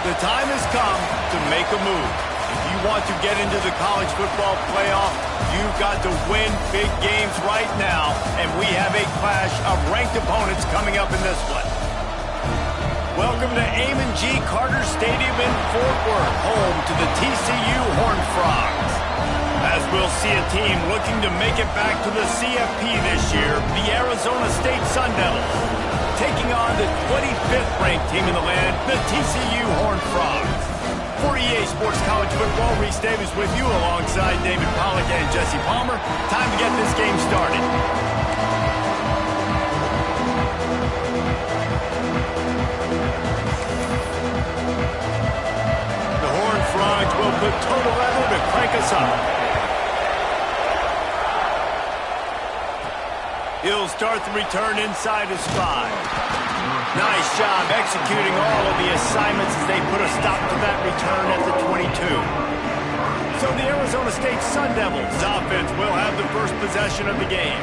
The time has come to make a move. If you want to get into the college football playoff, you've got to win big games right now, and we have a clash of ranked opponents coming up in this one. Welcome to Amon G. Carter Stadium in Fort Worth, home to the TCU Horned Frogs. As we'll see a team looking to make it back to the CFP this year, the Arizona State Sun Devils, taking on the 25th ranked team in the land, the TCU Horned Frogs. For EA Sports College Football, Reese Davis with you alongside David Pollack and Jesse Palmer. Time to get this game started. The Horned Frogs will put total leather to crank us up. He'll start the return inside his 5. Nice job executing all of the assignments as they put a stop to that return at the 22. So the Arizona State Sun Devils offense will have the first possession of the game.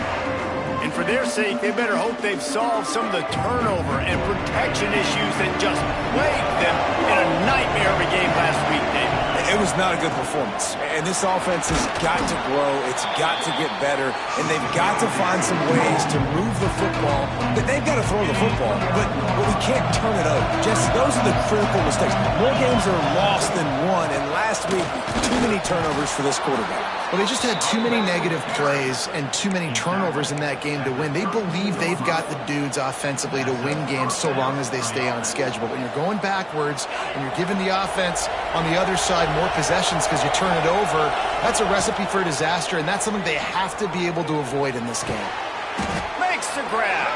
And for their sake, they better hope they've solved some of the turnover and protection issues that just plagued them in a nightmare of a game last week, Dave. It was not a good performance, and this offense has got to grow, it's got to get better, and they've got to find some ways to move the football. They've got to throw the football, but we can't turn it over. Just those are the critical mistakes. More games are lost than won, and last week, too many turnovers for this quarterback. Well, they just had too many negative plays and too many turnovers in that game to win. They believe they've got the dudes offensively to win games so long as they stay on schedule. When you're going backwards and you're giving the offense on the other side more possessions because you turn it over, that's a recipe for disaster, and that's something they have to be able to avoid in this game. Makes the grab.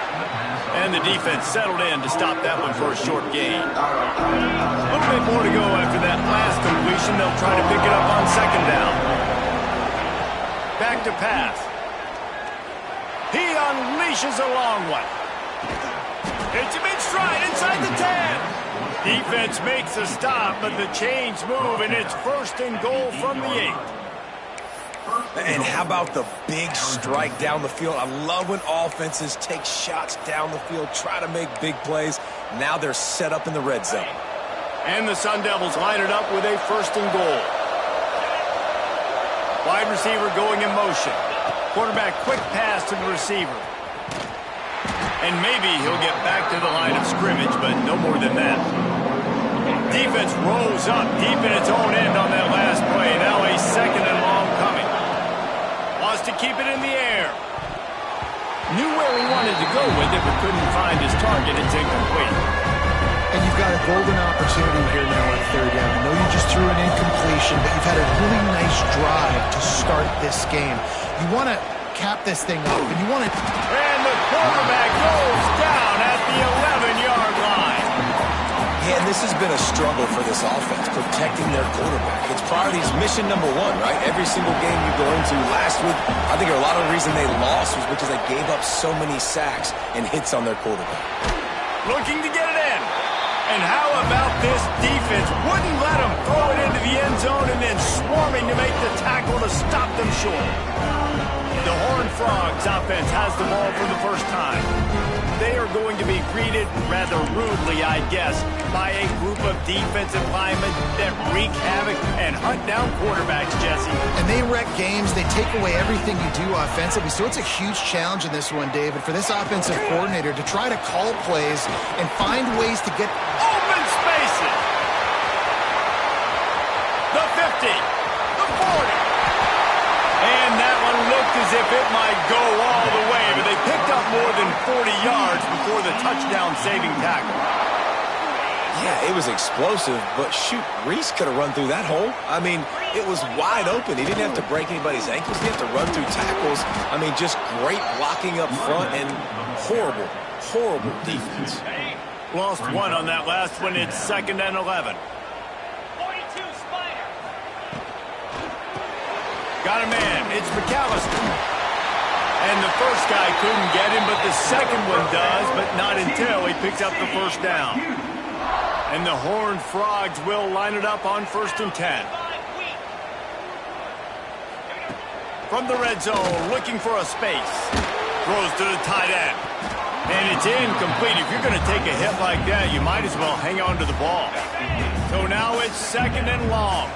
And the defense settled in to stop that one for a short gain. A little bit more to go after that last completion. They'll try to pick it up on second down. Back to pass. He unleashes a long one. Hits him in stride inside the 10. Defense makes a stop, but the chains move, and it's 1st and goal from the 8. And how about the big strike down the field? I love when offenses take shots down the field, try to make big plays. Now they're set up in the red zone. And the Sun Devils line it up with a 1st and goal. Wide receiver going in motion. Quarterback quick pass to the receiver. And maybe he'll get back to the line of scrimmage, but no more than that. Defense rolls up deep in its own end on that last play. Now a 2nd and long coming. Wants to keep it in the air. Knew where he wanted to go with it, but couldn't find his target. It's incomplete. And you've got a golden opportunity here now on 3rd down. I know you just threw an incompletion, but you've had a really nice drive to start this game. You want to cap this thing up, and you want to... And the quarterback goes down at the 11-yard line. Yeah, and this has been a struggle for this offense, protecting their quarterback. It's priorities mission number 1, right? Every single game you go into last week, I think a lot of the reason they lost was because they gave up so many sacks and hits on their quarterback. Looking to get it in. And how about this defense? Wouldn't let him throw it into the end zone and then swarming to make the tackle to stop them short. The Horned Frogs offense has the ball for the first time. They are going to be greeted rather rudely, I guess, by a group of defensive linemen that wreak havoc and hunt down quarterbacks, Jesse. And they wreck games. They take away everything you do offensively. So it's a huge challenge in this one, David, for this offensive coordinator to try to call plays and find ways to get open spaces. The 50, the 40. And that one looked as if it might go all the way, but they picked up more than 40 yards before the touchdown-saving tackle. Yeah, it was explosive, but shoot, Reese could have run through that hole. I mean, it was wide open. He didn't have to break anybody's ankles. He didn't have to run through tackles. I mean, just great blocking up front and horrible, horrible defense. Lost one on that last one. It's 2nd and 11. Got a man. It's McAllister. And the first guy couldn't get him, but the second one does, but not until he picks up the 1st down. And the Horned Frogs will line it up on 1st and 10. From the red zone, looking for a space. Throws to the tight end. And it's incomplete. If you're going to take a hit like that, you might as well hang on to the ball. So now it's 2nd and long.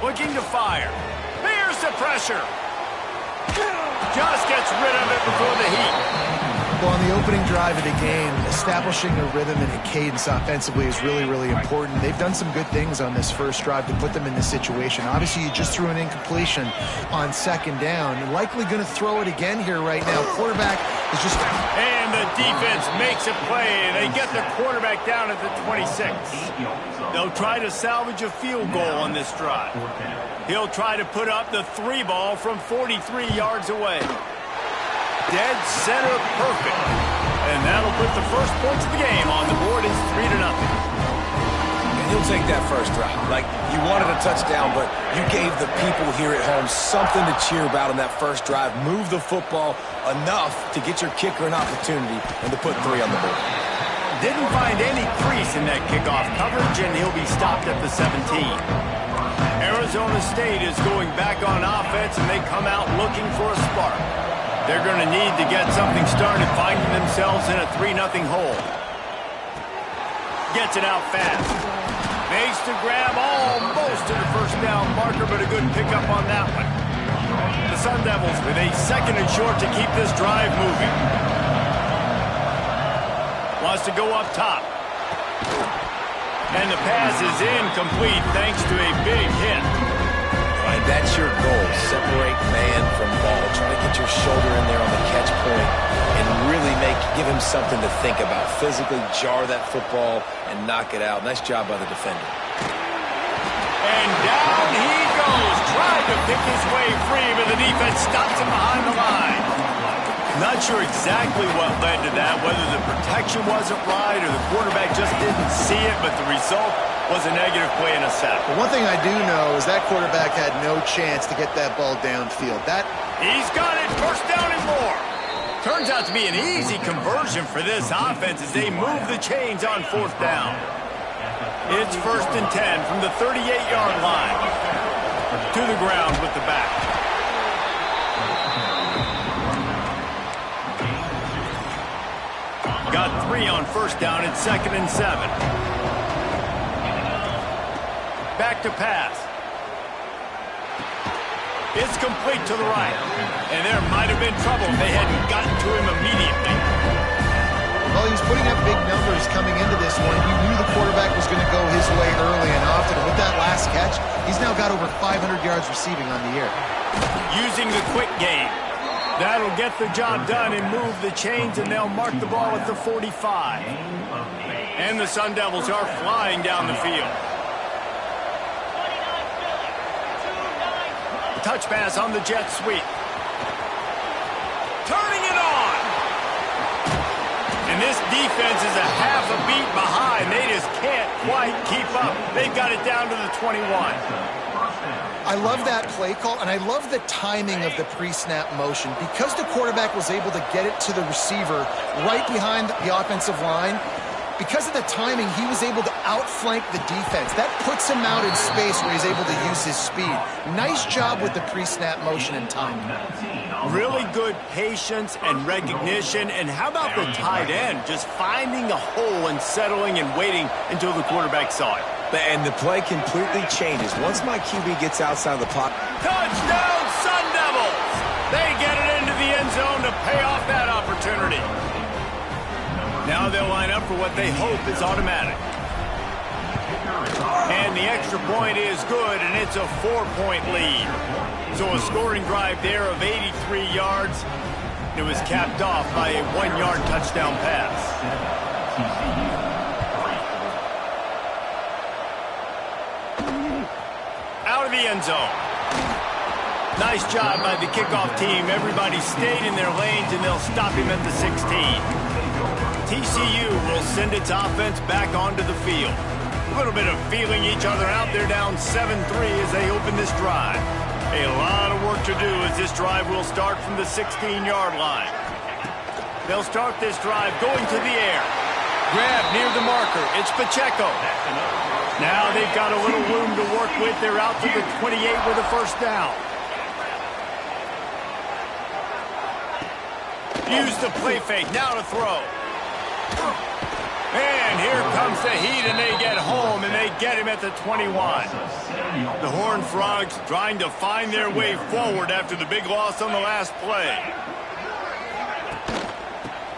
Looking to fire. Here's the pressure. Just gets rid of it before the heat. Well, on the opening drive of the game, establishing a rhythm and a cadence offensively is really, really important. They've done some good things on this first drive to put them in this situation. Obviously, you just threw an incompletion on 2nd down. You're likely going to throw it again here right now. Quarterback is just... And the defense makes a play. They get the quarterback down at the 26. They'll try to salvage a field goal on this drive. He'll try to put up the 3 ball from 43 yards away. Dead center perfect. And that'll put the first points of the game on the board. It's 3-0. And he'll take that first drive. Like, you wanted a touchdown, but you gave the people here at home something to cheer about in that first drive. Move the football enough to get your kicker an opportunity and to put 3 on the board. Didn't find any crease in that kickoff coverage, and he'll be stopped at the 17. Arizona State is going back on offense, and they come out looking for a spark. They're going to need to get something started, finding themselves in a 3-0 hole. Gets it out fast. Makes the grab almost to the first down marker, but a good pickup on that one. The Sun Devils with a 2nd and short to keep this drive moving. Wants to go up top. And the pass is incomplete thanks to a big hit. Right, that's your goal. Separate man from ball. Try to get your shoulder in there on the catch point and really give him something to think about. Physically jar that football and knock it out. Nice job by the defender. And down he goes. Tried to pick his way free, but the defense stops him behind the line. Not sure exactly what led to that, whether the protection wasn't right or the quarterback just didn't see it, but the result was a negative play and a sack. But one thing I do know is that quarterback had no chance to get that ball downfield. He's got it. First down and more. Turns out to be an easy conversion for this offense as they move the chains on 4th down. It's 1st and 10 from the 38-yard line. To the ground with the back. Got 3 on 1st down. It's 2nd and 7. Back to pass. It's complete to the right. And there might have been trouble if they hadn't gotten to him immediately. Well, he was putting up big numbers coming into this one. He knew the quarterback was going to go his way early and often. And with that last catch, he's now got over 500 yards receiving on the year. Using the quick game. That'll get the job done and move the chains, and they'll mark the ball at the 45. And the Sun Devils are flying down the field. Touch pass on the jet sweep. Turning it on. And this defense is a half a beat behind. They just can't quite keep up. They've got it down to the 21. I love that play call, and I love the timing of the pre-snap motion. Because the quarterback was able to get it to the receiver right behind the offensive line, because of the timing, he was able to outflank the defense. That puts him out in space where he's able to use his speed. Nice job with the pre-snap motion and timing. Really good patience and recognition. And how about the tight end just finding a hole and settling and waiting until the quarterback saw it? And the play completely changes. Once my QB gets outside of the pocket. Touchdown, Sun Devils! They get it into the end zone to pay off that opportunity. Now they'll line up for what they hope is automatic. And the extra point is good, and it's a 4-point lead. So a scoring drive there of 83 yards. It was capped off by a 1-yard touchdown pass. Out of the end zone. Nice job by the kickoff team. Everybody stayed in their lanes, and they'll stop him at the 16. TCU will send its offense back onto the field. A little bit of feeling each other out. They're down 7-3 as they open this drive. A lot of work to do as this drive will start from the 16-yard line. They'll start this drive going to the air. Grab near the marker. It's Pacheco. Now they've got a little room to work with. They're out to the 28 with a first down. Use the play fake. Now to throw. And here comes the Heat, and they get home, and they get him at the 21. The Horned Frogs trying to find their way forward after the big loss on the last play.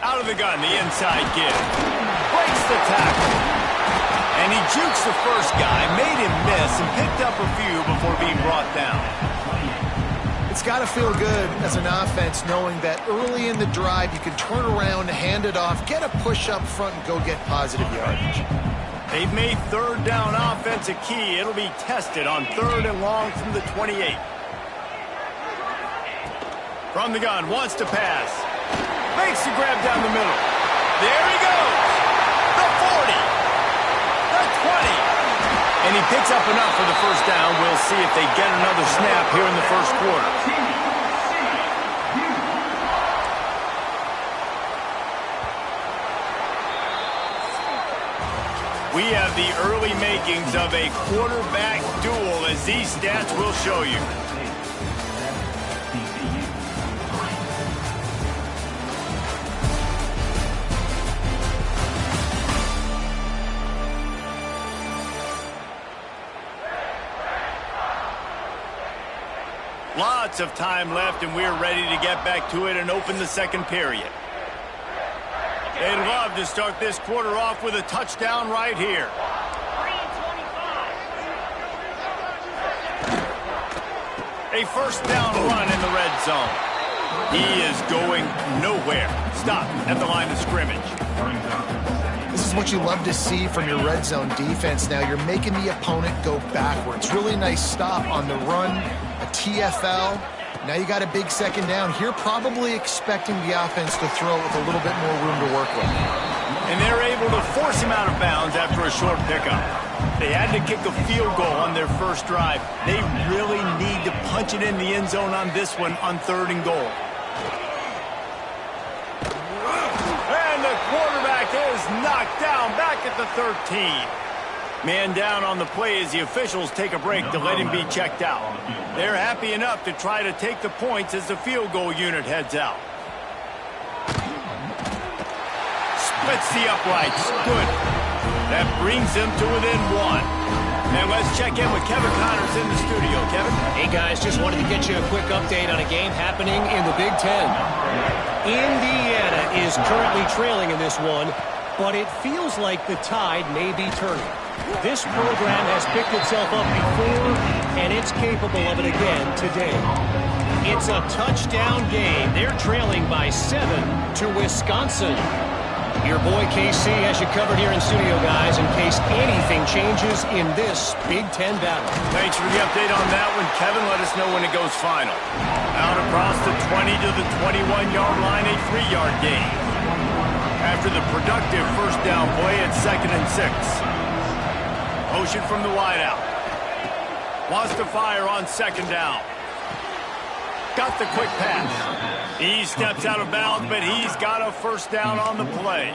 Out of the gun, the inside give. Breaks the tackle. And he jukes the first guy, made him miss, and picked up a few before being brought down. It's got to feel good as an offense knowing that early in the drive you can turn around, hand it off, get a push up front, and go get positive yardage. They've made third down offense a key. It'll be tested on 3rd and long from the 28. From the gun, wants to pass. Makes the grab down the middle. There he goes. The 40. The 20. And he picks up enough for the first down. We'll see if they get another snap here in the first quarter. We have the early makings of a quarterback duel, as these stats will show you. Lots of time left, and we're ready to get back to it and open the second period. They'd love to start this quarter off with a touchdown right here. A first down run in the red zone. He is going nowhere. Stop at the line of scrimmage. This is what you love to see from your red zone defense now. You're making the opponent go backwards. Really nice stop on the run, a TFL. Now you got a big second down. Here probably expecting the offense to throw with a little bit more room to work with. And they're able to force him out of bounds after a short pickup. They had to kick a field goal on their first drive. They really need to punch it in the end zone on this one on 3rd and goal. And the quarterback is knocked down back at the 13. Man down on the play as the officials take a break to let him be checked out. They're happy enough to try to take the points as the field goal unit heads out. Splits the uprights. Good. That brings them to within 1. And let's check in with Kevin Connors in the studio. Kevin? Hey, guys, just wanted to get you a quick update on a game happening in the Big Ten. Indiana is currently trailing in this one, but it feels like the tide may be turning. This program has picked itself up before, and it's capable of it again today. It's a touchdown game. They're trailing by 7 to Wisconsin. Your boy KC has you covered here in studio, guys, in case anything changes in this Big Ten battle. Thanks for the update on that one, Kevin. Let us know when it goes final. Out across the 20 to the 21-yard line, a 3-yard gain. After the productive first down play at 2nd and 6. Motion from the wideout. Wants to fire on 2nd down. Got the quick pass. He steps out of bounds, but he's got a first down on the play.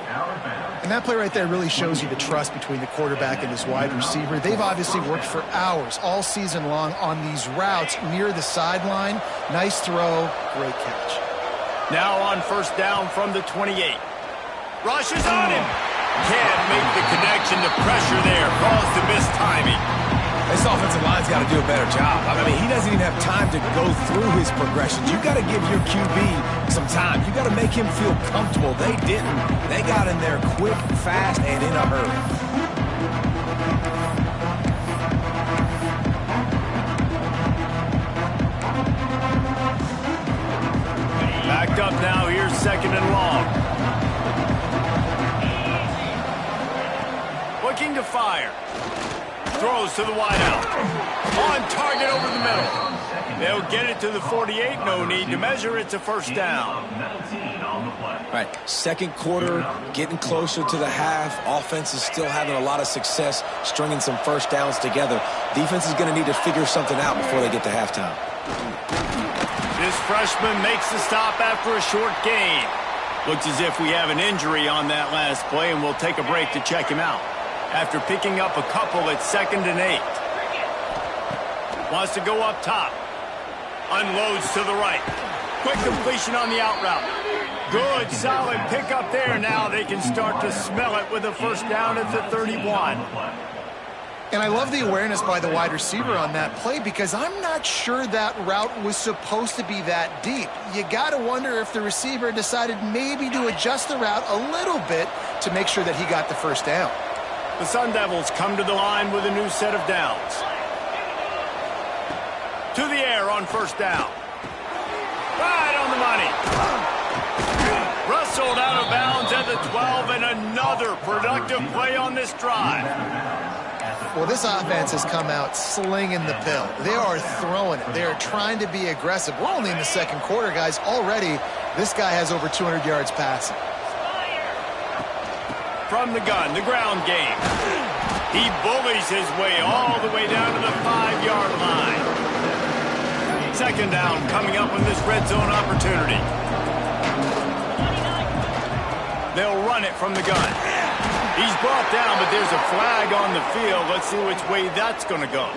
And that play right there really shows you the trust between the quarterback and his wide receiver. They've obviously worked for hours all season long on these routes near the sideline. Nice throw, great catch. Now on first down from the 28. Rushes on him. Can't make the connection. The pressure there caused the missed timing. This offensive line's got to do a better job. I mean, he doesn't even have time to go through his progressions. You got to give your QB some time. You got to make him feel comfortable. They didn't. They got in there quick, fast, and in a hurry. Backed up now. Here's 2nd and long. Looking to fire. Throws to the wideout. On target over the middle. They'll get it to the 48. No need to measure. It's a first down. Right. Second quarter, getting closer to the half. Offense is still having a lot of success stringing some first downs together. Defense is going to need to figure something out before they get to halftime. This freshman makes the stop after a short gain. Looks as if we have an injury on that last play, and we'll take a break to check him out. After picking up a couple at 2nd and 8. Wants to go up top. Unloads to the right. Quick completion on the out route. Good, solid pickup there. Now they can start to smell it with a first down at the 31. And I love the awareness by the wide receiver on that play because I'm not sure that route was supposed to be that deep. You got to wonder if the receiver decided maybe to adjust the route a little bit to make sure that he got the first down. The Sun Devils come to the line with a new set of downs. To the air on first down. Right on the money. Wrestled out of bounds at the 12, and another productive play on this drive. Well, this offense has come out slinging the pill. They are throwing it. They are trying to be aggressive. We're only in the second quarter, guys. Already, this guy has over 200 yards passing. From the gun, the ground game. He bullies his way all the way down to the 5-yard line. Second down coming up with this red zone opportunity. They'll run it from the gun. He's brought down, but there's a flag on the field. Let's see which way that's going to go.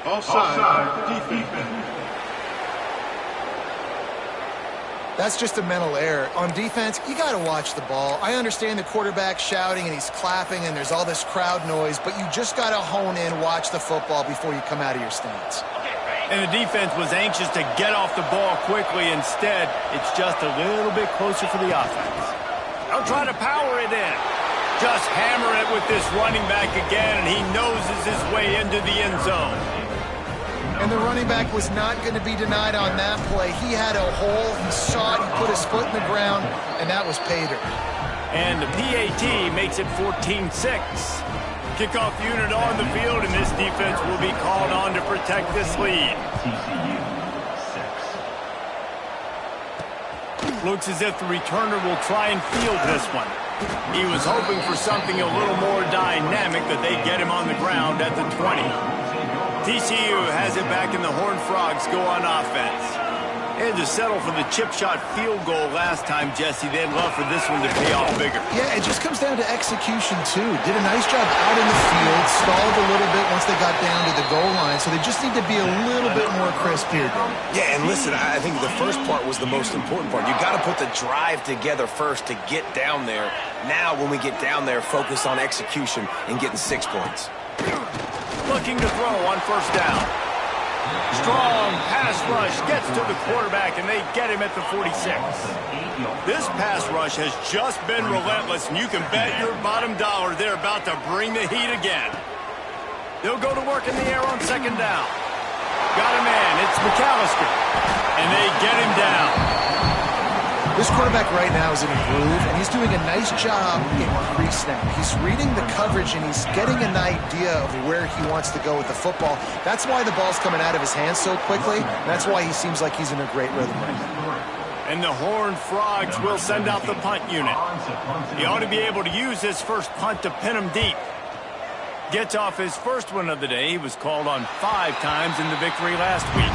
Offside, defense. That's just a mental error. On defense, you got to watch the ball. I understand the quarterback shouting and he's clapping and there's all this crowd noise, but you just got to hone in, watch the football before you come out of your stance. And the defense was anxious to get off the ball quickly. Instead, it's just a little bit closer for the offense. They'll try to power it in. Just hammer it with this running back again, and he noses his way into the end zone. And the running back was not going to be denied on that play. He had a hole. He saw it. He put his foot in the ground, and that was pay dirt. And the PAT makes it 14-6. Kickoff unit on the field, and this defense will be called on to protect this lead. Looks as if the returner will try and field this one. He was hoping for something a little more dynamic, that they get him on the ground at the 20. TCU has it back, and the Horned Frogs go on offense. They had to settle for the chip shot field goal last time, Jesse. They'd love for this one to pay off bigger. Yeah, it just comes down to execution, too. Did a nice job out in the field, stalled a little bit once they got down to the goal line, so they just need to be a little bit more crisp here, Dave. Yeah, and listen, I think the first part was the most important part. You got to put the drive together first to get down there. Now, when we get down there, focus on execution and getting 6 points. Looking to throw on first down. Strong pass rush gets to the quarterback, and they get him at the 46. This pass rush has just been relentless, and you can bet your bottom dollar they're about to bring the heat again. They'll go to work in the air on second down. Got him in. It's McAllister, and they get him down. This quarterback right now is in a groove, and he's doing a nice job in pre-snap. He's reading the coverage, and he's getting an idea of where he wants to go with the football. That's why the ball's coming out of his hands so quickly. That's why he seems like he's in a great rhythm right now. And the Horned Frogs will send out the punt unit. He ought to be able to use his first punt to pin him deep. Gets off his first one of the day. He was called on 5 times in the victory last week.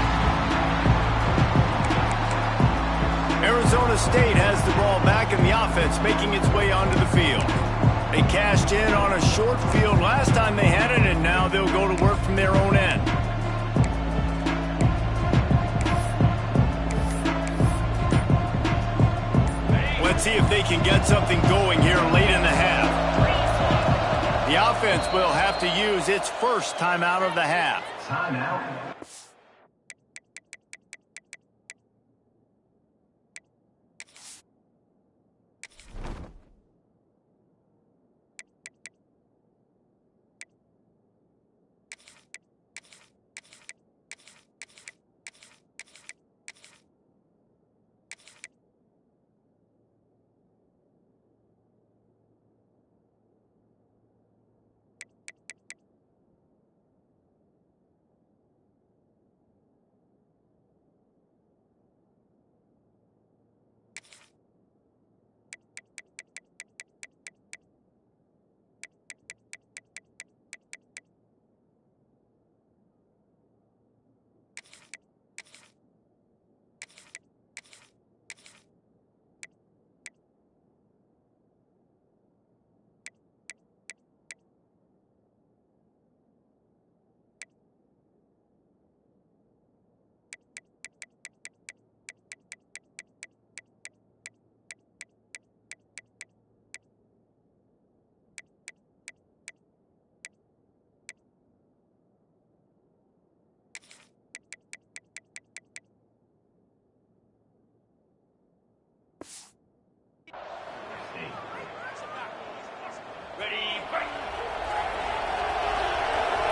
Arizona State has the ball back, and the offense making its way onto the field. They cashed in on a short field last time they had it, and now they'll go to work from their own end. Let's see if they can get something going here late in the half. The offense will have to use its first timeout of the half. Timeout.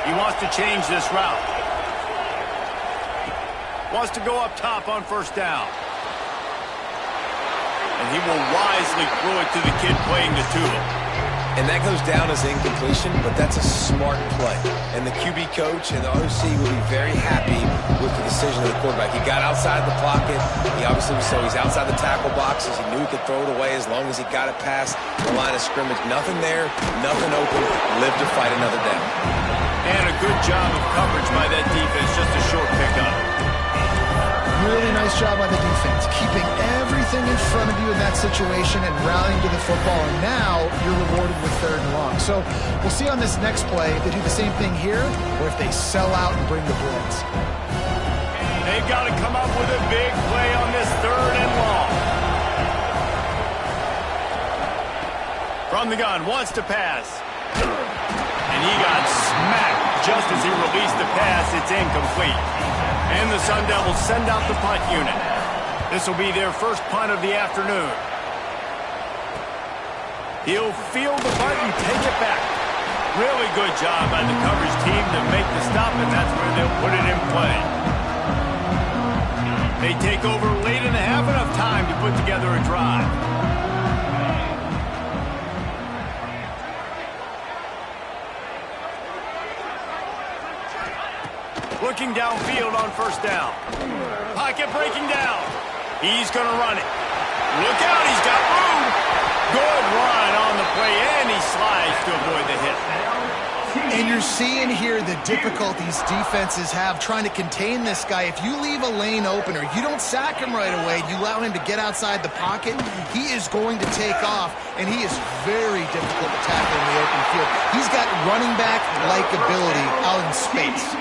He wants to change this route. Wants to go up top on first down. And he will wisely throw it to the kid playing the tuba. And that goes down as incompletion, but that's a smart play. And the QB coach and the OC will be very happy with the decision of the quarterback. He got outside the pocket. He obviously was so he's outside the tackle boxes. He knew he could throw it away as long as he got it past the line of scrimmage. Nothing there, nothing open. Live to fight another down. And a good job of coverage by that defense. Just a short pickup. Really nice job by the defense, keeping everything in front of you in that situation and rallying to the football. And now you're rewarded with 3rd and long. So we'll see on this next play if they do the same thing here or if they sell out and bring the blitz. They've got to come up with a big play on this 3rd and long. From the gun, wants to pass. And he got smacked just as he released the pass. It's incomplete. And the Sun Devils send out the punt unit. This will be their first punt of the afternoon. He'll field the punt and take it back. Really good job by the coverage team to make the stop, and that's where they'll put it in play. They take over late and have enough time to put together a drive. Looking downfield on first down. Pocket breaking down. He's going to run it. Look out, he's got room. Good run on the play, and he slides to avoid the hit. And you're seeing here the difficulties defenses have trying to contain this guy. If you leave a lane open or you don't sack him right away, you allow him to get outside the pocket, he is going to take off, and he is very difficult to tackle in the open field. He's got running back-like ability out in space.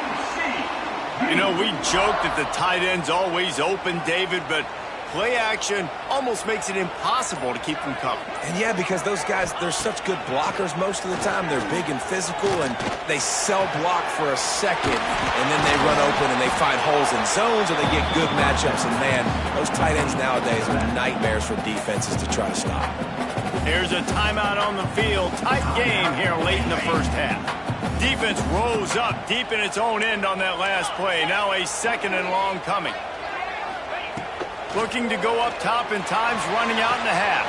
You know, we joke that the tight end's always open, David, but play action almost makes it impossible to keep them covered. And yeah, because those guys, they're such good blockers most of the time. They're big and physical, and they sell block for a second, and then they run open and they find holes in zones, or they get good matchups. And man, those tight ends nowadays are nightmares for defenses to try to stop. Here's a timeout on the field. Tight game here late in the first half. Defense rose up deep in its own end on that last play. Now a 2nd and long coming. Looking to go up top, and time's running out in the half.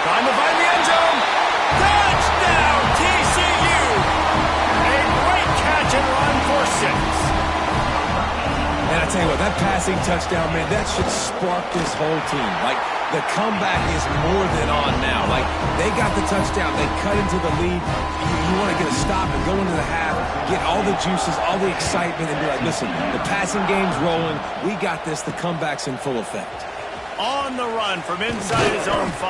Trying to find the end zone. Touchdown, TCU! A great catch and run for 6. And I tell you what, that passing touchdown, man, that should spark this whole team. Like, the comeback is more than on now. Like, they got the touchdown. They cut into the lead. You want to get a stop and go into the half, get all the juices, all the excitement, and be like, listen, the passing game's rolling. We got this. The comeback's in full effect. On the run from inside his own 5.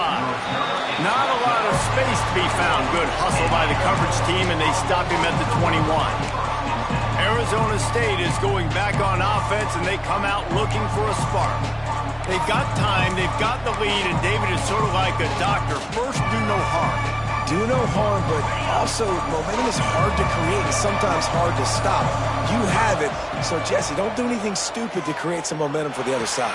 Not a lot of space to be found. Good hustle by the coverage team, and they stop him at the 21. Arizona State is going back on offense, and they come out looking for a spark. They've got time, they've got the lead, and David is sort of like a doctor. First, do no harm. Do no harm, but also momentum is hard to create and sometimes hard to stop. You have it, so Jesse, don't do anything stupid to create some momentum for the other side.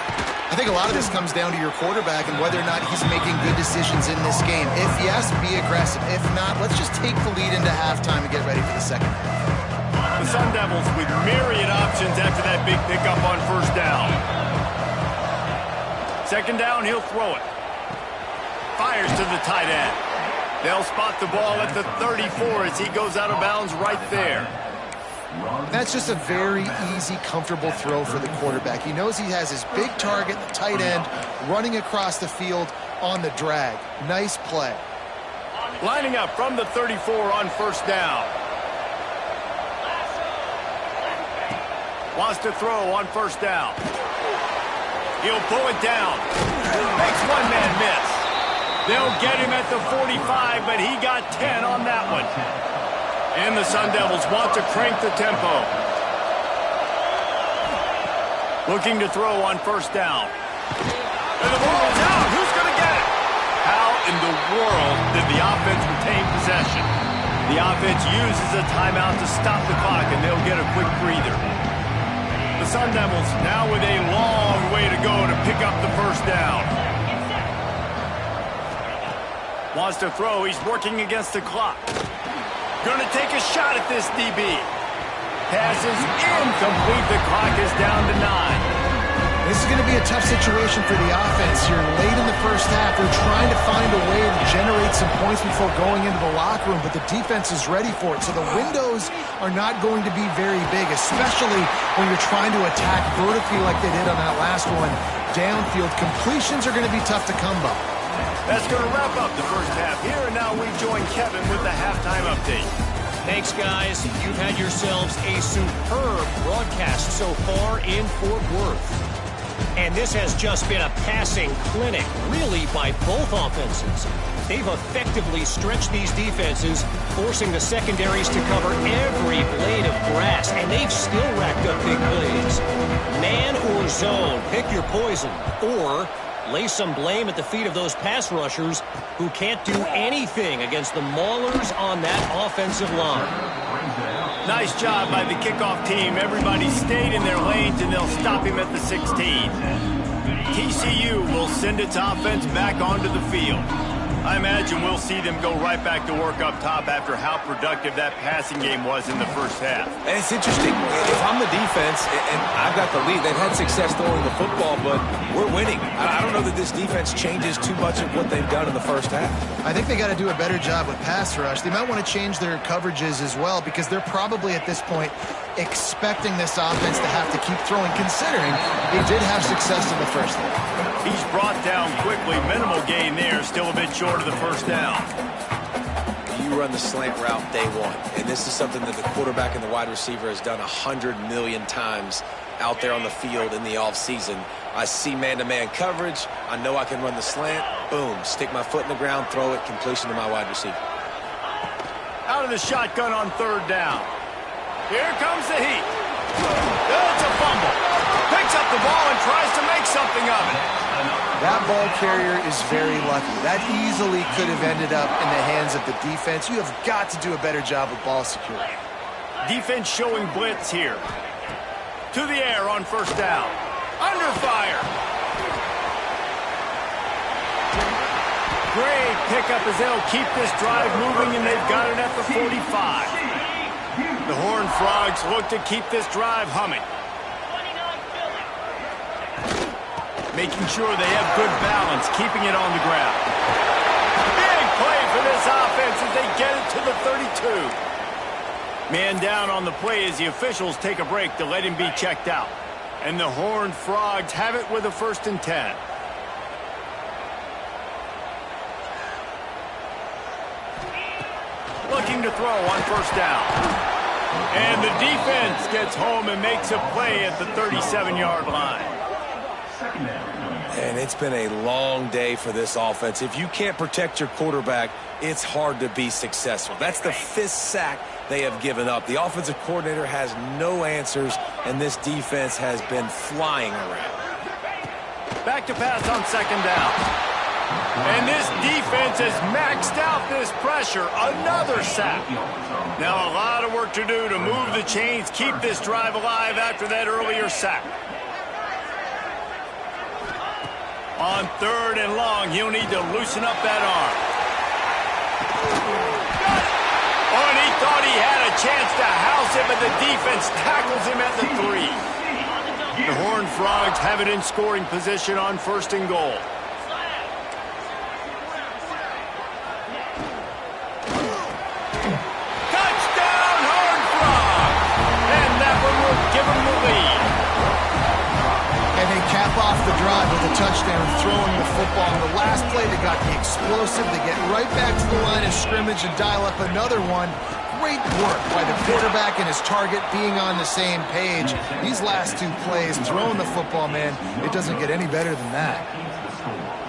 I think a lot of this comes down to your quarterback and whether or not he's making good decisions in this game. If yes, be aggressive. If not, let's just take the lead into halftime and get ready for the second half. The Sun Devils with myriad options after that big pickup on first down. 2nd down, he'll throw it. Fires to the tight end. They'll spot the ball at the 34 as he goes out of bounds right there. That's just a very easy, comfortable throw for the quarterback. He knows he has his big target, the tight end, running across the field on the drag. Nice play. Lining up from the 34 on first down. Wants to throw on first down. He'll pull it down. Makes one man miss. They'll get him at the 45, but he got 10 on that one. And the Sun Devils want to crank the tempo. Looking to throw on first down. And the ball's out. Who's going to get it? How in the world did the offense retain possession? The offense uses a timeout to stop the clock, and they'll get a quick breather. The Sun Devils now with a long way to go to pick up the first down. Wants to throw. He's working against the clock. Gonna take a shot at this DB. Pass is incomplete. The clock is down to 9. This is going to be a tough situation for the offense here. Late in the first half, they're trying to find a way to generate some points before going into the locker room, but the defense is ready for it. So the windows are not going to be very big, especially when you're trying to attack vertically like they did on that last one. Downfield completions are going to be tough to come by. That's going to wrap up the first half here, and now we join Kevin with the halftime update. Thanks, guys. You've had yourselves a superb broadcast so far in Fort Worth. And this has just been a passing clinic, really, by both offenses. They've effectively stretched these defenses, forcing the secondaries to cover every blade of grass, and they've still racked up big plays. Man or zone, pick your poison, or lay some blame at the feet of those pass rushers who can't do anything against the maulers on that offensive line. Nice job by the kickoff team. Everybody stayed in their lanes, and they'll stop him at the 16. TCU will send its offense back onto the field. I imagine we'll see them go right back to work up top after how productive that passing game was in the first half. And it's interesting. If I'm the defense and I've got the lead, they've had success throwing the football, but we're winning. I don't know that this defense changes too much of what they've done in the first half. I think they got to do a better job with pass rush. They might want to change their coverages as well, because they're probably at this point expecting this offense to have to keep throwing, considering they did have success in the first half. He's brought down quickly. Minimal gain there. Still a bit short of the first down. You run the slant route day one, and this is something that the quarterback and the wide receiver has done 100 million times out there on the field in the offseason. I see man-to-man coverage. I know I can run the slant. Boom. Stick my foot in the ground, throw it, completion to my wide receiver. Out of the shotgun on third down. Here comes the heat. It's a fumble. Picks up the ball and tries to make something of it. That ball carrier is very lucky. That easily could have ended up in the hands of the defense. You have got to do a better job of ball security. Defense showing blitz here. To the air on first down. Under fire. Great pickup as they'll keep this drive moving, and they've got it at the 45. The Horned Frogs look to keep this drive humming. Making sure they have good balance, keeping it on the ground. Big play for this offense as they get it to the 32. Man down on the play as the officials take a break to let him be checked out. And the Horned Frogs have it with a 1st and 10. Looking to throw on first down. And the defense gets home and makes a play at the 37-yard line. And it's been a long day for this offense. If you can't protect your quarterback, it's hard to be successful. That's the 5th sack they have given up. The offensive coordinator has no answers, and this defense has been flying around. Back to pass on second down. And this defense has maxed out this pressure. Another sack. Now a lot of work to do to move the chains, keep this drive alive after that earlier sack. On third and long, he'll need to loosen up that arm. Oh, and he thought he had a chance to house him, but the defense tackles him at the 3. The Horned Frogs have it in scoring position on 1st and goal. Touchdown, Horned Frogs! And that one will give them the lead. And they cap off the drive with a touchdown, throwing the football. On the last play, they got the explosive. They get right back to the line of scrimmage and dial up another one. Great work by the quarterback and his target being on the same page. These last 2 plays, throwing the football, man, it doesn't get any better than that.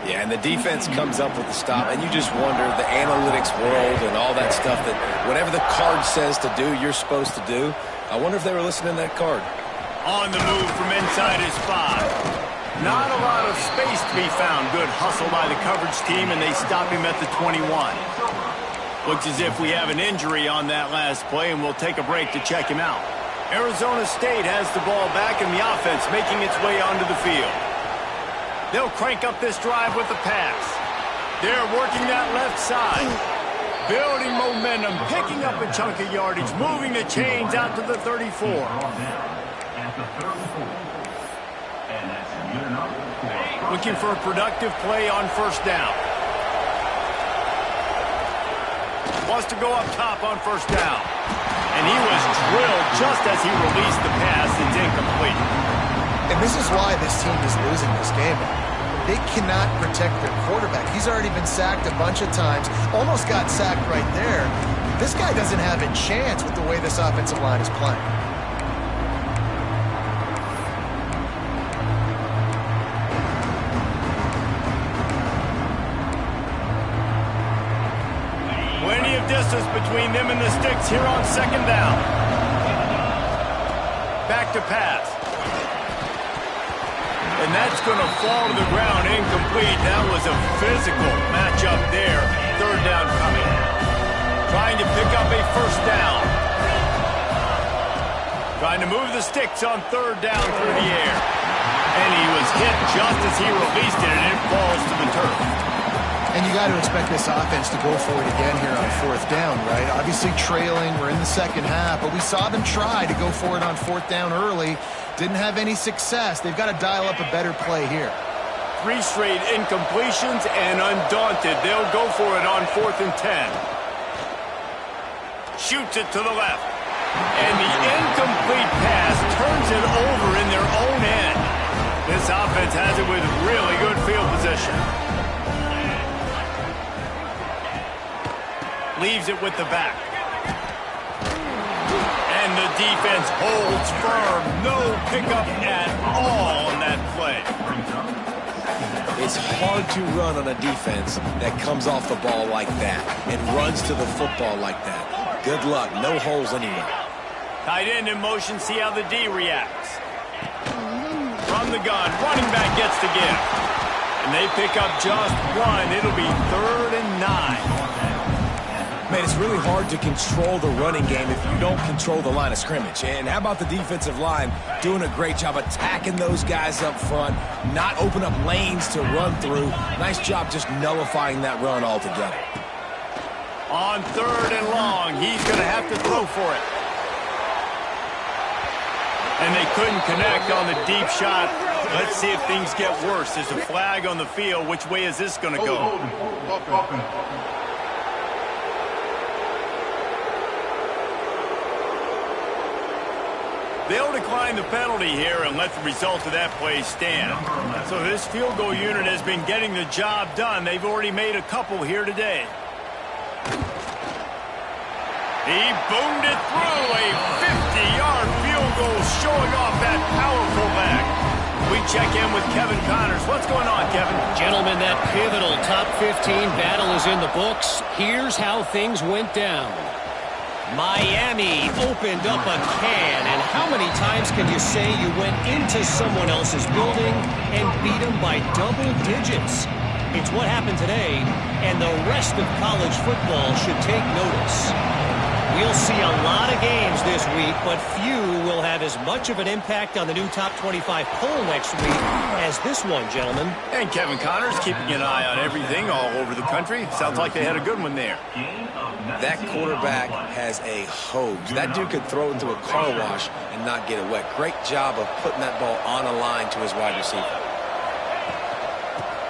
Yeah, and the defense comes up with the stop, and you just wonder, the analytics world and all that stuff, that whatever the card says to do, you're supposed to do. I wonder if they were listening to that card. On the move from inside his 5. Not a lot of space to be found. Good hustle by the coverage team, and they stop him at the 21. Looks as if we have an injury on that last play, and we'll take a break to check him out. Arizona State has the ball back, and the offense making its way onto the field. They'll crank up this drive with the pass. They're working that left side. Building momentum, picking up a chunk of yardage, moving the chains out to the 34. Looking for a productive play on first down. Wants to go up top on first down. And he was drilled just as he released the pass. It's incomplete. And this is why this team is losing this game. They cannot protect their quarterback. He's already been sacked a bunch of times. Almost got sacked right there. This guy doesn't have a chance with the way this offensive line is playing. Plenty of distance between them and the sticks here on second down. Back to pass. And that's going to fall to the ground incomplete. That was a physical matchup there. Third down coming. Trying to pick up a first down. Trying to move the sticks on third down through the air. And he was hit just as he released it, and it falls to the turf. And you got to expect this offense to go for it again here on fourth down, right? Obviously trailing, we're in the second half, but we saw them try to go for it on fourth down early. Didn't have any success. They've got to dial up a better play here. 3 straight incompletions, and undaunted, they'll go for it on 4th and 10. Shoots it to the left. And the incomplete pass turns it over in their own end. This offense has it with really good field position. Leaves it with the back. And the defense holds firm. No pickup at all on that play. It's hard to run on a defense that comes off the ball like that and runs to the football like that. Good luck. No holes anywhere. Tight end in motion. See how the D reacts. From the gun. Running back gets the give. And they pick up just one. It'll be 3rd and 9. Man, it's really hard to control the running game if you don't control the line of scrimmage. And how about the defensive line doing a great job attacking those guys up front, not open up lanes to run through. Nice job just nullifying that run altogether. On 3rd and long, he's going to have to throw for it. And they couldn't connect on the deep shot. Let's see if things get worse. There's a flag on the field. Which way is this going to go? They'll decline the penalty here and let the result of that play stand. So this field goal unit has been getting the job done. They've already made a couple here today. He boomed it through. A 50-yard field goal showing off that powerful leg. We check in with Kevin Connors. What's going on, Kevin? Gentlemen, that pivotal top 15 battle is in the books. Here's how things went down. Miami opened up a can, and how many times can you say you went into someone else's building and beat them by double digits? It's what happened today, and the rest of college football should take notice. We'll see a lot of games this week, but few will have as much of an impact on the new top 25 poll next week as this one, gentlemen. And Kevin Connors keeping an eye on everything all over the country. Sounds like they had a good one there. That quarterback has a hose. That dude could throw into a car wash and not get it wet. Great job of putting that ball on a line to his wide receiver.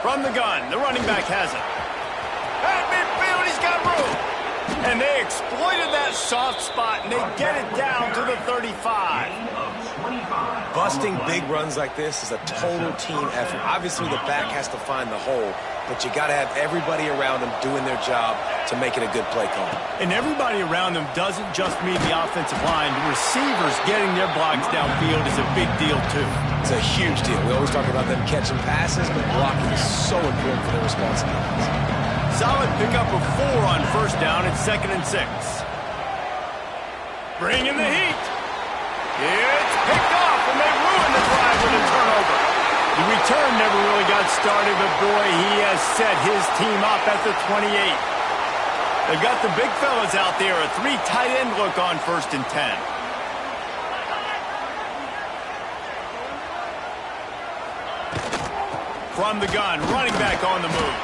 From the gun, the running back has it. At midfield, he's got room. And they exploited that soft spot, and they get it down to the 35. Busting big runs like this is a total team effort. Obviously, the back has to find the hole, but you got to have everybody around them doing their job to make it a good play call. And everybody around them doesn't just mean the offensive line. The receivers getting their blocks downfield is a big deal, too. It's a huge deal. We always talk about them catching passes, but blocking is so important for their responsibilities. Solid pickup of 4 on first down. It's 2nd and 6. Bringing the heat. It's picked off, and they ruin the drive with a turnover. The return never really got started, but boy, he has set his team up at the 28. They've got the big fellas out there. A 3 tight end look on 1st and 10. From the gun, running back on the move.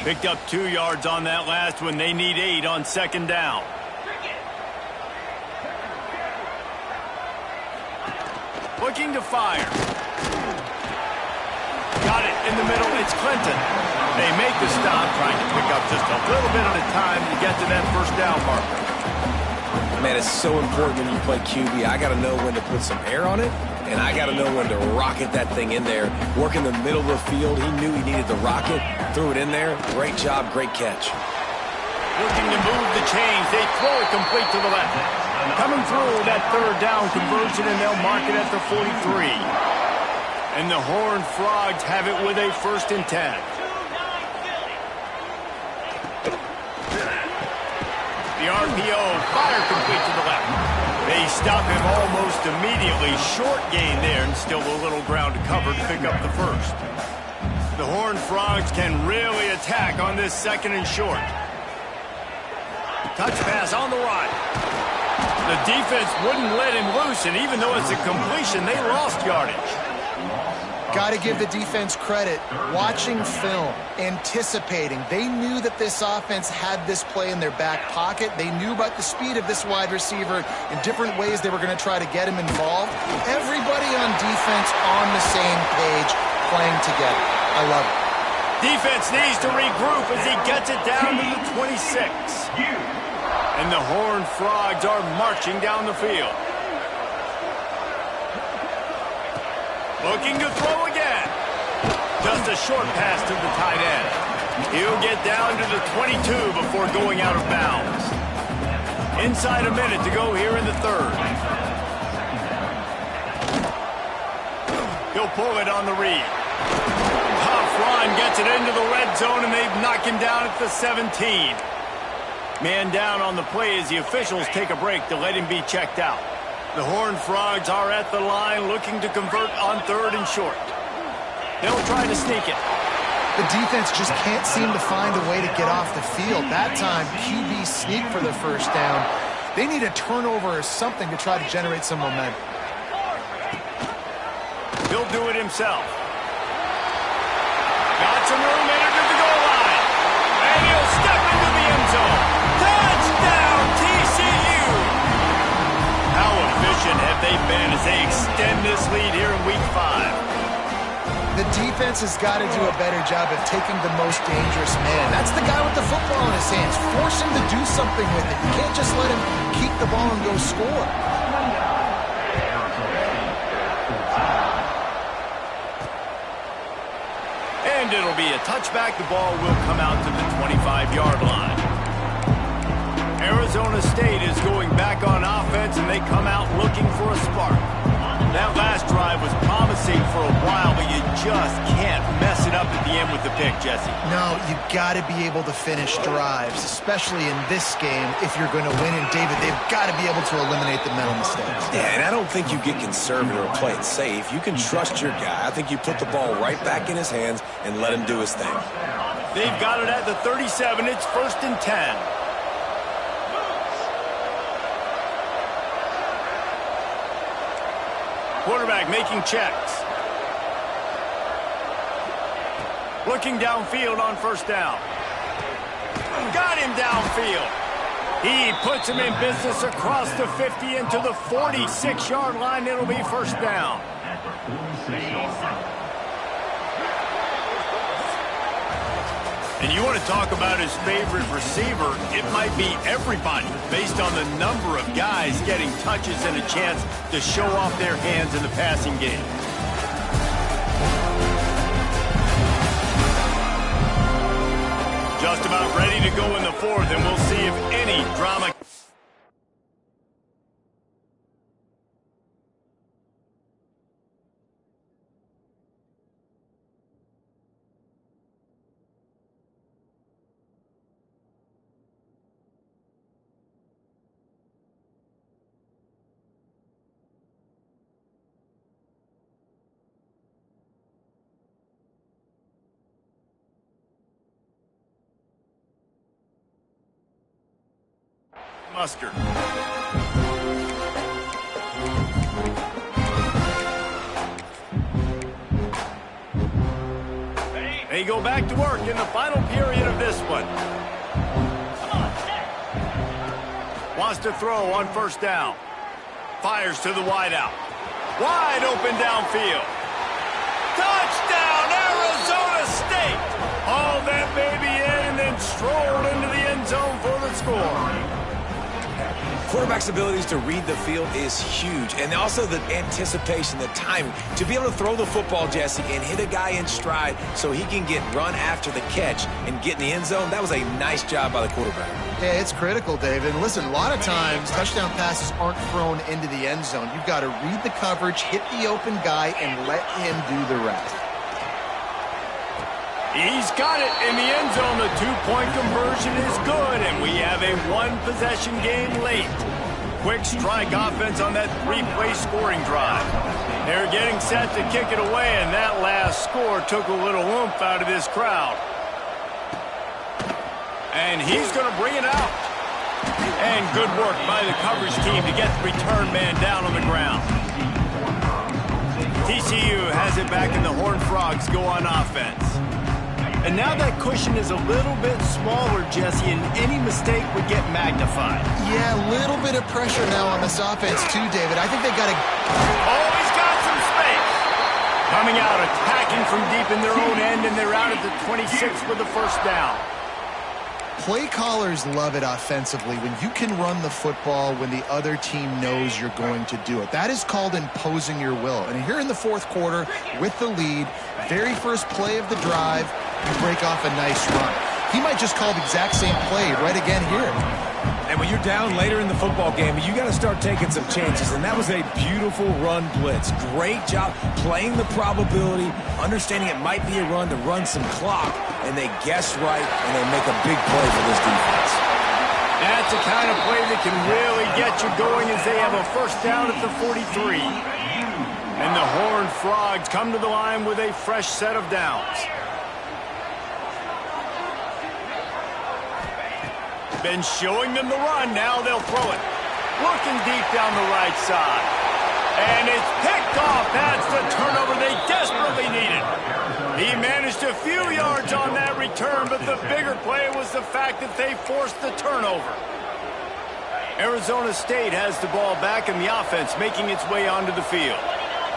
Picked up 2 yards on that last one. They need 8 on second down. Looking to fire. Got it in the middle. It's Clinton. They make the stop, trying to pick up just a little bit at a time to get to that first down marker. Man, it's so important when you play QB. I got to know when to put some air on it, and I got to know when to rocket that thing in there. Work in the middle of the field. He knew he needed the rocket. Threw it in there. Great job, great catch. Looking to move the chains. They throw it complete to the left. Coming through that third down conversion, and they'll mark it at the 43. And the Horned Frogs have it with a 1st and 10. The RPO, fire complete to the left. They stop him almost immediately. Short gain there, and still a little ground to cover to pick up the first. The Horned Frogs can really attack on this 2nd and short. Touch pass on the right. The defense wouldn't let him loose, and even though it's a completion, they lost yardage. Got to give the defense credit. Watching film, anticipating. They knew that this offense had this play in their back pocket. They knew about the speed of this wide receiver in different ways they were going to try to get him involved. Everybody on defense on the same page, playing together. I love it. Defense needs to regroup as he gets it down to the 26. And the Horned Frogs are marching down the field. Looking to throw again. Just a short pass to the tight end. He'll get down to the 22 before going out of bounds. Inside a minute to go here in the 3rd. He'll pull it on the read. Tough run gets it into the red zone, and they've knocked him down at the 17. Man down on the play as the officials take a break to let him be checked out. The Horned Frogs are at the line looking to convert on 3rd and short. They'll try to sneak it. The defense just can't seem to find a way to get off the field. That time, QB sneak for the 1st down. They need a turnover or something to try to generate some momentum. He'll do it himself. Got some room entered at the goal line. And he'll step into the end zone. Touchdown, TCU! How efficient have they been as they extend this lead here in Week 5? The defense has got to do a better job of taking the most dangerous man. That's the guy with the football in his hands. Force him to do something with it. You can't just let him keep the ball and go score. And it'll be a touchback. The ball will come out to the 25-yard line. Arizona State is going back on offense, and they come out looking for a spark. That last drive was promising for a while, but you just can't mess it up at the end with the pick, Jesse. No, you got to be able to finish drives, especially in this game. If you're going to win, and David, they've got to be able to eliminate the mental mistakes. Yeah, and I don't think you get conservative or play it safe. You can trust your guy. I think you put the ball right back in his hands and let him do his thing. They've got it at the 37. It's 1st and 10. Quarterback making checks. Looking downfield on 1st down. Got him downfield. He puts him in business across the 50 into the 46-yard line. It'll be 1st down. And you want to talk about his favorite receiver, it might be everybody based on the number of guys getting touches and a chance to show off their hands in the passing game. Just about ready to go in the 4th, and we'll see if any drama. Mustard. They go back to work in the final period of this one. Wants to throw on first down. Fires to the wideout. Wide open downfield. Touchdown, Arizona State! Hauled that baby in and then strolled into the end zone for the score. Quarterback's abilities to read the field is huge, and also the anticipation, the timing. To be able to throw the football, Jesse, and hit a guy in stride so he can get run after the catch and get in the end zone, that was a nice job by the quarterback. Yeah, it's critical, David. And listen, a lot of times touchdown passes aren't thrown into the end zone. You've got to read the coverage, hit the open guy, and let him do the rest. He's got it in the end zone. The two-point conversion is good, and we have a one-possession game late. Quick strike offense on that three-play scoring drive. They're getting set to kick it away, and that last score took a little oomph out of this crowd. And he's going to bring it out. And good work by the coverage team to get the return man down on the ground. TCU has it back, and the Horned Frogs go on offense. And now that cushion is a little bit smaller, Jesse, and any mistake would get magnified. Yeah, a little bit of pressure now on this offense too, David. I think they got to... Oh, he's got some space. Coming out, attacking from deep in their own end, and they're out at the 26 with the first down. Play callers love it offensively when you can run the football when the other team knows you're going to do it. That is called imposing your will. And here in the fourth quarter, with the lead, very first play of the drive, you break off a nice run. He might just call the exact same play right again here. And when you're down later in the football game, you got to start taking some chances. And that was a beautiful run blitz. Great job playing the probability, understanding it might be a run to run some clock, and they guess right, and they make a big play for this defense. That's the kind of play that can really get you going as they have a first down at the 43. And the Horned Frogs come to the line with a fresh set of downs. Been showing them the run. Now they'll throw it. Looking deep down the right side. And it's picked off. That's the turnover they desperately needed. He managed a few yards on that return, but the bigger play was the fact that they forced the turnover. Arizona State has the ball back in the offense, making its way onto the field.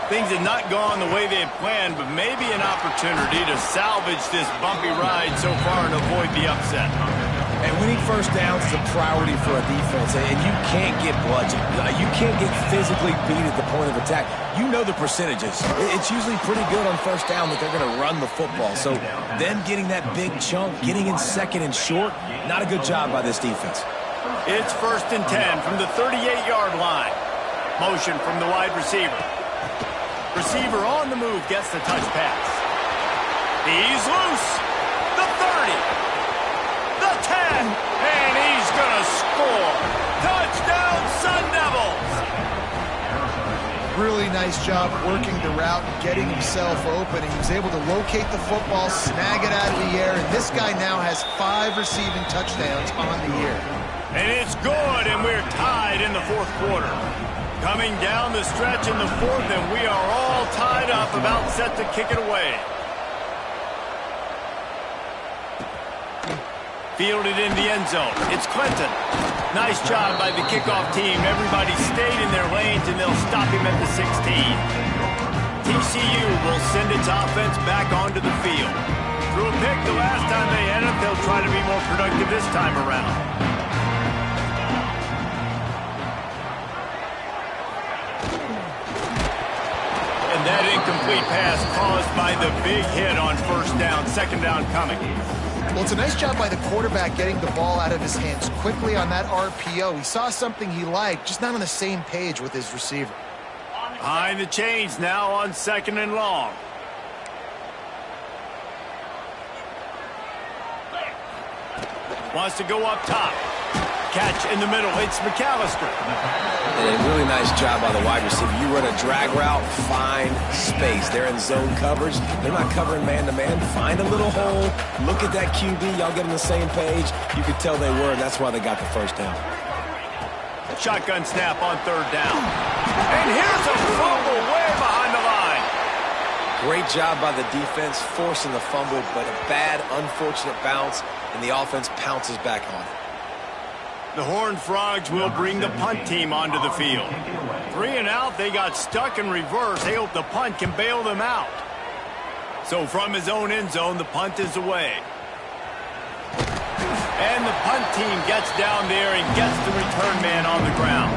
Things had not gone the way they had planned, but maybe an opportunity to salvage this bumpy ride so far and avoid the upset. And winning first downs is a priority for a defense, and you can't get bludgeoned. You can't get physically beat at the point of attack. You know the percentages. It's usually pretty good on first down that they're going to run the football. So then getting that big chunk, getting in second and short, not a good job by this defense. It's 1st and 10 from the 38-yard line. Motion from the wide receiver. Receiver on the move gets the touch pass. He's loose. The 30. The 10, and he's going to score. Touchdown, Sun Devils. Really nice job working the route and getting himself open. He was able to locate the football, snag it out of the air, and this guy now has 5 receiving touchdowns on the year. And it's good, and we're tied in the fourth quarter. Coming down the stretch in the fourth, and we are all tied up, about set to kick it away. Fielded in the end zone. It's Clinton. Nice job by the kickoff team. Everybody stayed in their lanes, and they'll stop him at the 16. TCU will send its offense back onto the field. Threw a pick the last time they had it. They'll try to be more productive this time around. And that incomplete pass caused by the big hit on first down. Second down coming. Well, it's a nice job by the quarterback getting the ball out of his hands quickly on that RPO. He saw something he liked, just not on the same page with his receiver. Behind the chains now on 2nd and long. Wants to go up top. Catch in the middle. It's McAllister. And a really nice job by the wide receiver. You run a drag route, find space. They're in zone coverage. They're not covering man-to-man. Find a little hole. Look at that QB. Y'all get on the same page. You could tell they were, and that's why they got the first down. Shotgun snap on 3rd down. And here's a fumble way behind the line. Great job by the defense, forcing the fumble, but a bad, unfortunate bounce, and the offense pounces back on it. The Horned Frogs will bring the punt team onto the field. 3 and out, they got stuck in reverse. They hope the punt can bail them out. So from his own end zone, the punt is away. And the punt team gets down there and gets the return man on the ground.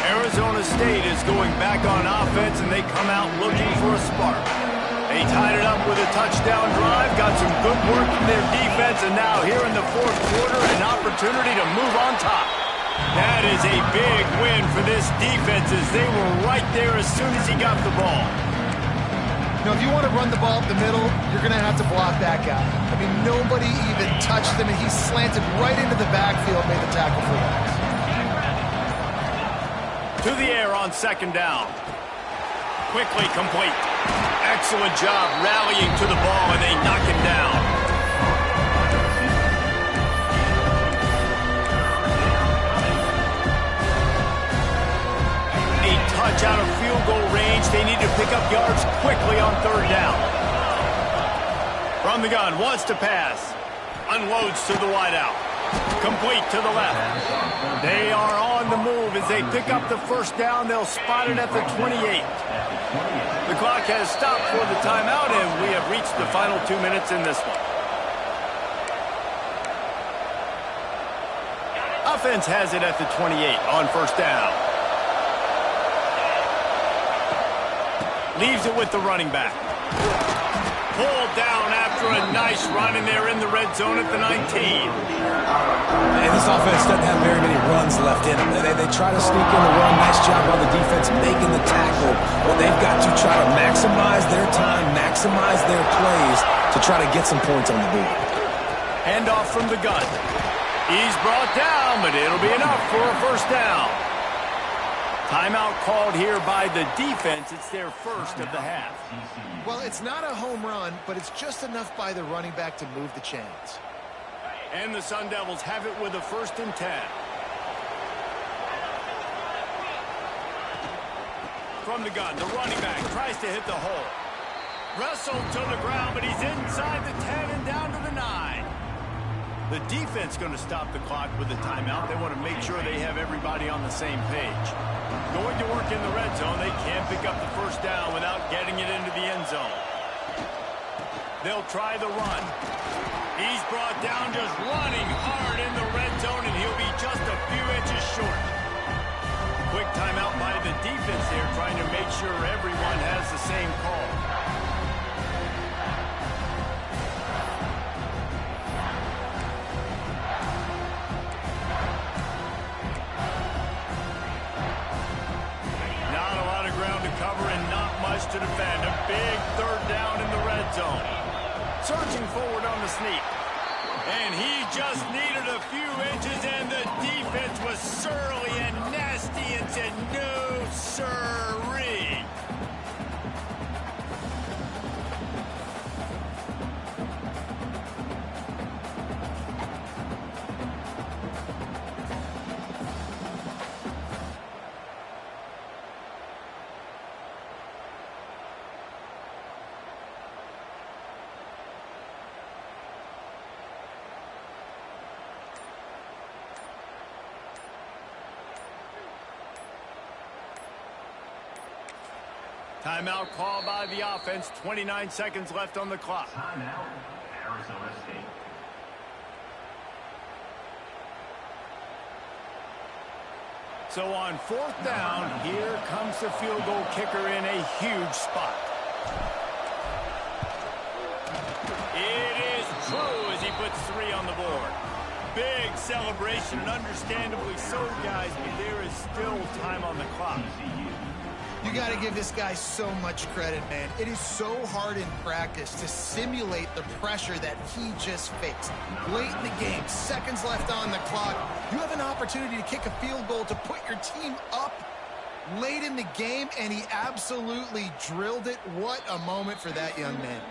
Arizona State is going back on offense, and they come out looking for a spark. They tied it up with a touchdown drive, got some good work from their defense, and now here in the fourth quarter, an opportunity to move on top. That is a big win for this defense, as they were right there as soon as he got the ball. You know, if you want to run the ball up the middle, you're going to have to block that guy. I mean, nobody even touched him, and he slanted right into the backfield, made the tackle for loss. To the air on second down. Quickly complete. Excellent job rallying to the ball, and they knock him down. A touch out of field goal range. They need to pick up yards quickly on third down. From the gun, wants to pass. Unloads to the wideout. Complete to the left. They are on the move as they pick up the first down. They'll spot it at the 28. The clock has stopped for the timeout, and we have reached the final 2 minutes in this one. Offense has it at the 28 on first down. Leaves it with the running back. Pulled down after a nice run, and they're in the red zone at the 19. And this offense doesn't have very many runs left in them. They try to sneak in the run. Nice job by the defense making the tackle. But they've got to try to maximize their time, maximize their plays to try to get some points on the board. Handoff from the gun. He's brought down, but it'll be enough for a first down. Timeout called here by the defense. It's their first of the half. Well, it's not a home run, but it's just enough by the running back to move the chains. And the Sun Devils have it with a 1st and 10. From the gun, the running back tries to hit the hole. Wrestled to the ground, but he's inside the 10 and down to the 9. The defense going to stop the clock with a timeout. They want to make sure they have everybody on the same page. Going to work in the red zone. They can't pick up the first down without getting it into the end zone. They'll try the run. He's brought down just running hard in the red zone, and he'll be just a few inches short. Quick timeout by the defense there, trying to make sure everyone has the same call. To defend. A big third down in the red zone. Surging forward on the sneak. And he just needed a few inches, and the defense was surly and nasty and said, no, sirree. Timeout called by the offense. 29 seconds left on the clock. Timeout, Arizona State. So on fourth down, here comes the field goal kicker in a huge spot. It is true as he puts 3 on the board. Big celebration, and understandably so, guys, but there is still time on the clock. You got to give this guy so much credit, man. It is so hard in practice to simulate the pressure that he just faced. Late in the game, seconds left on the clock, you have an opportunity to kick a field goal to put your team up late in the game, and he absolutely drilled it. What a moment for that young man.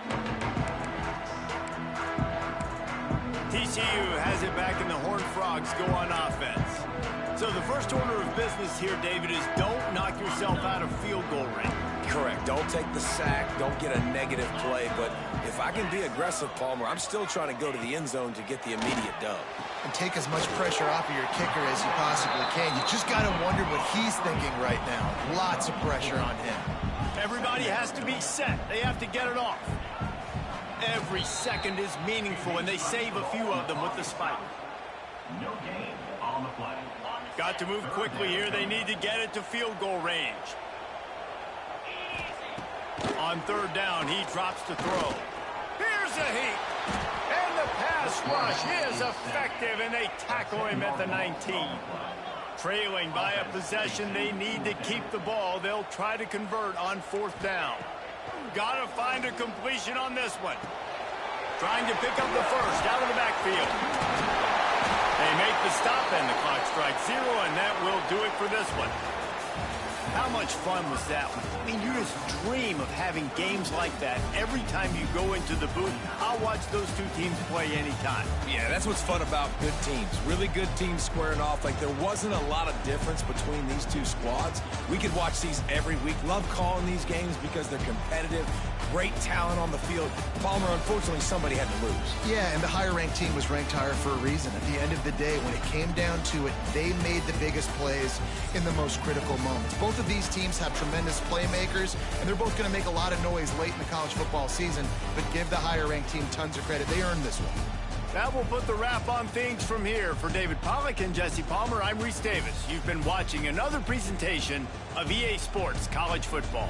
TCU has it back, and the Horned Frogs go on offense. So the first order of business here, David, is don't knock yourself out of field goal range. Correct. Don't take the sack. Don't get a negative play. But if I can be aggressive, Palmer, I'm still trying to go to the end zone to get the immediate dub. And take as much pressure off of your kicker as you possibly can. You just got to wonder what he's thinking right now. Lots of pressure on him. Everybody has to be set. They have to get it off. Every second is meaningful, and they save a few of them with the spike. No gain on the play. Got to move quickly here. They need to get it to field goal range. On third down, he drops to throw. Here's a heat. And the pass rush is effective, and they tackle him at the 19. Trailing by a possession, they need to keep the ball. They'll try to convert on fourth down. Got to find a completion on this one. Trying to pick up the first out of the backfield. They make the stop, and the clock strikes 0, and that will do it for this one. How much fun was that one? I mean, you just dream of having games like that every time you go into the booth. I'll watch those two teams play anytime. Yeah, that's what's fun about good teams. Really good teams squaring off. Like, there wasn't a lot of difference between these two squads. We could watch these every week. Love calling these games because they're competitive. Great talent on the field. Palmer, unfortunately, somebody had to lose. Yeah, and the higher-ranked team was ranked higher for a reason. At the end of the day, when it came down to it, they made the biggest plays in the most critical moments. Both of these teams have tremendous playmakers, and they're both going to make a lot of noise late in the college football season, but give the higher-ranked team tons of credit. They earned this one. That will put the wrap on things from here. For David Pollack and Jesse Palmer, I'm Reese Davis. You've been watching another presentation of EA Sports College Football.